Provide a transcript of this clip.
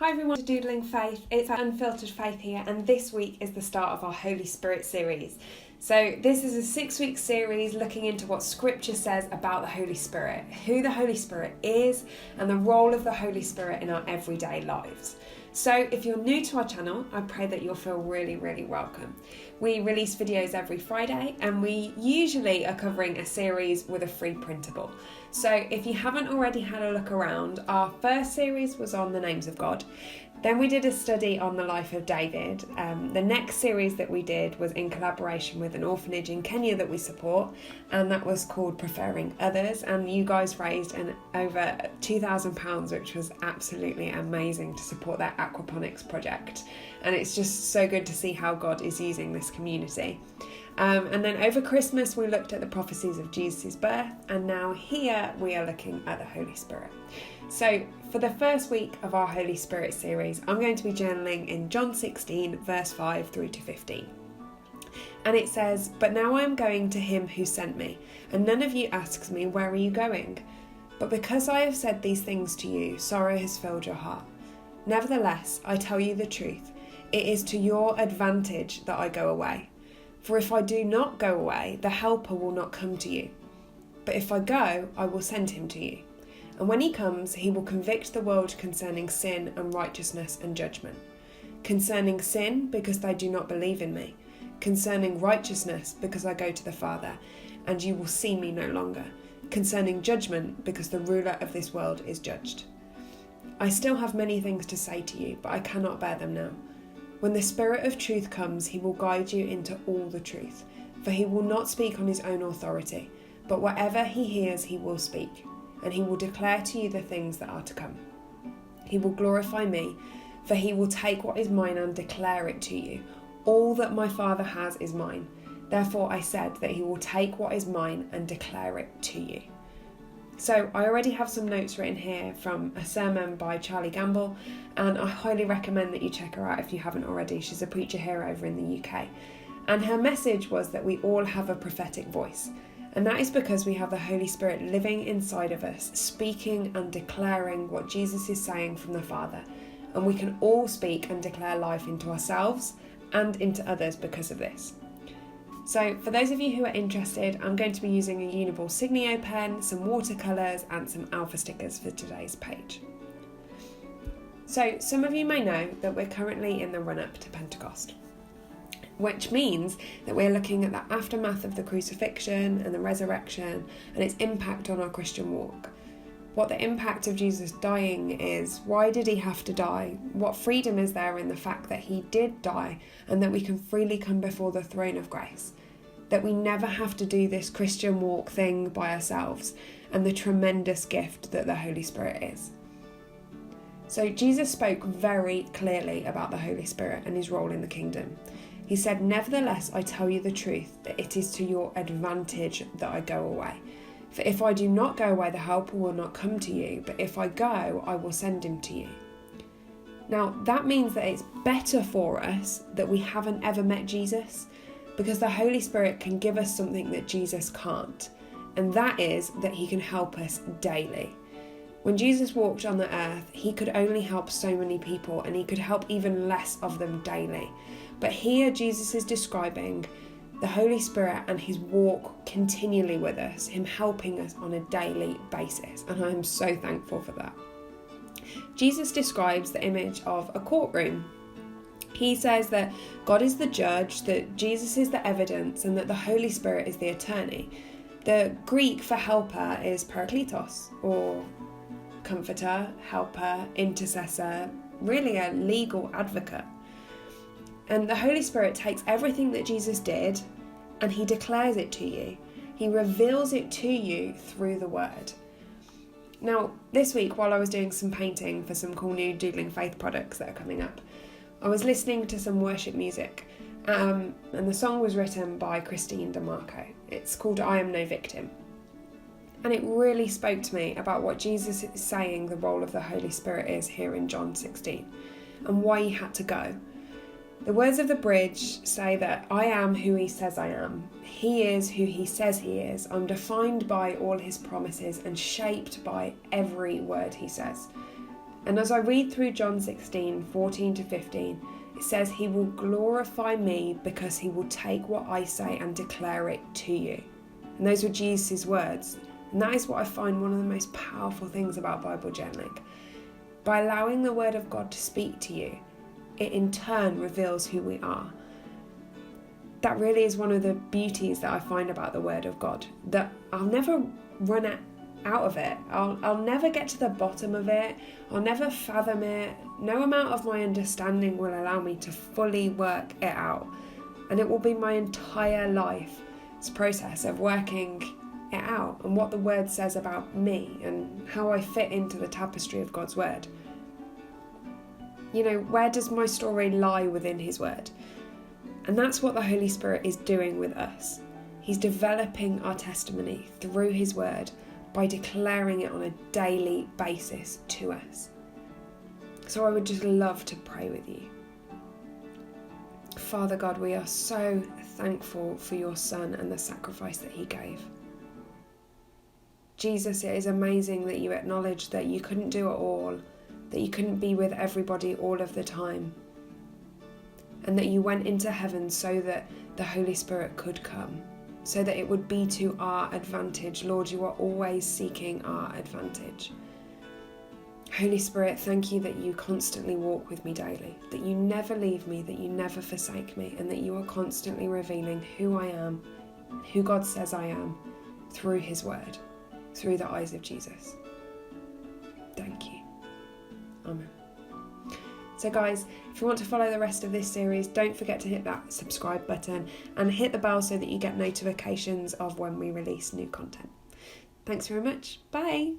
Hi everyone to Doodling Faith, it's our Unfiltered Faith here, and this week is the start of our Holy Spirit series. So this is a 6-week series looking into what Scripture says about the Holy Spirit, who the Holy Spirit is, and the role of the Holy Spirit in our everyday lives. So if you're new to our channel, I pray that you'll feel really welcome. We release videos every Friday, and we usually are covering a series with a free printable. So if you haven't already had a look around, our first series was on the names of God. Then we did a study on the life of David. The next series that we did was in collaboration with an orphanage in Kenya that we support, and that was called Preferring Others, and you guys raised over £2,000, which was absolutely amazing to support their aquaponics project. And it's just so good to see how God is using this community. And then over Christmas we looked at the prophecies of Jesus' birth, and now here we are looking at the Holy Spirit. So for the first week of our Holy Spirit series, I'm going to be journaling in John 16 verse 5 through to 15. And it says, "But now I am going to him who sent me, and none of you asks me, 'Where are you going?' But because I have said these things to you, sorrow has filled your heart. Nevertheless, I tell you the truth, it is to your advantage that I go away. For if I do not go away, the Helper will not come to you. But if I go, I will send him to you. And when he comes, he will convict the world concerning sin and righteousness and judgment. Concerning sin, because they do not believe in me. Concerning righteousness, because I go to the Father, and you will see me no longer. Concerning judgment, because the ruler of this world is judged. I still have many things to say to you, but I cannot bear them now. When the Spirit of truth comes, he will guide you into all the truth. For he will not speak on his own authority, but whatever he hears he will speak, and he will declare to you the things that are to come. He will glorify me, for he will take what is mine and declare it to you. All that my Father has is mine. Therefore I said that he will take what is mine and declare it to you." So I already have some notes written here from a sermon by Charlie Gamble, and I highly recommend that you check her out if you haven't already. She's a preacher here over in the UK. And her message was that we all have a prophetic voice. And that is because we have the Holy Spirit living inside of us, speaking and declaring what Jesus is saying from the Father. And we can all speak and declare life into ourselves and into others because of this. So for those of you who are interested, I'm going to be using a Uniball Signio pen, some watercolours and some alpha stickers for today's page. So some of you may know that we're currently in the run-up to Pentecost, which means that we're looking at the aftermath of the crucifixion and the resurrection and its impact on our Christian walk. What the impact of Jesus dying is, why did he have to die? What freedom is there in the fact that he did die and that we can freely come before the throne of grace? That we never have to do this Christian walk thing by ourselves, and the tremendous gift that the Holy Spirit is. So Jesus spoke very clearly about the Holy Spirit and his role in the kingdom. He said, "Nevertheless, I tell you the truth, that it is to your advantage that I go away. For if I do not go away, the Helper will not come to you, but if I go, I will send him to you." Now, that means that it's better for us that we haven't ever met Jesus, because the Holy Spirit can give us something that Jesus can't, and that is that he can help us daily. When Jesus walked on the earth, he could only help so many people, and he could help even less of them daily. But here Jesus is describing the Holy Spirit and his walk continually with us, him helping us on a daily basis, and I am so thankful for that. Jesus describes the image of a courtroom. He says that God is the judge, that Jesus is the evidence, and that the Holy Spirit is the attorney. The Greek for helper is parakletos, or comforter, helper, intercessor, really a legal advocate. And the Holy Spirit takes everything that Jesus did and he declares it to you. He reveals it to you through the word. Now, this week, while I was doing some painting for some cool new Doodling Faith products that are coming up, I was listening to some worship music, and the song was written by Christine DeMarco. It's called "I Am No Victim." And it really spoke to me about what Jesus is saying the role of the Holy Spirit is here in John 16, and why he had to go. The words of the bridge say that I am who he says I am. He is who he says he is. I'm defined by all his promises and shaped by every word he says. And as I read through John 16:14-15, it says, he will glorify me because he will take what I say and declare it to you. And those were Jesus' words. And that is what I find one of the most powerful things about Bible journaling. By allowing the word of God to speak to you, it in turn reveals who we are. That really is one of the beauties that I find about the word of God, that I'll never run out of it. I'll never get to the bottom of it. I'll never fathom it. No amount of my understanding will allow me to fully work it out. And it will be my entire life's process of working it out and what the word says about me and how I fit into the tapestry of God's word. You know, where does my story lie within his word? And that's what the Holy Spirit is doing with us. He's developing our testimony through his word by declaring it on a daily basis to us. So I would just love to pray with you. Father God, we are so thankful for your Son and the sacrifice that he gave. Jesus, it is amazing that you acknowledged that you couldn't do it all, that you couldn't be with everybody all of the time, and that you went into heaven so that the Holy Spirit could come, so that it would be to our advantage. Lord, you are always seeking our advantage. Holy Spirit, thank you that you constantly walk with me daily, that you never leave me, that you never forsake me, and that you are constantly revealing who I am, who God says I am, through his word, through the eyes of Jesus. Thank you. Amen. So guys, if you want to follow the rest of this series, don't forget to hit that subscribe button and hit the bell so that you get notifications of when we release new content. Thanks very much. Bye.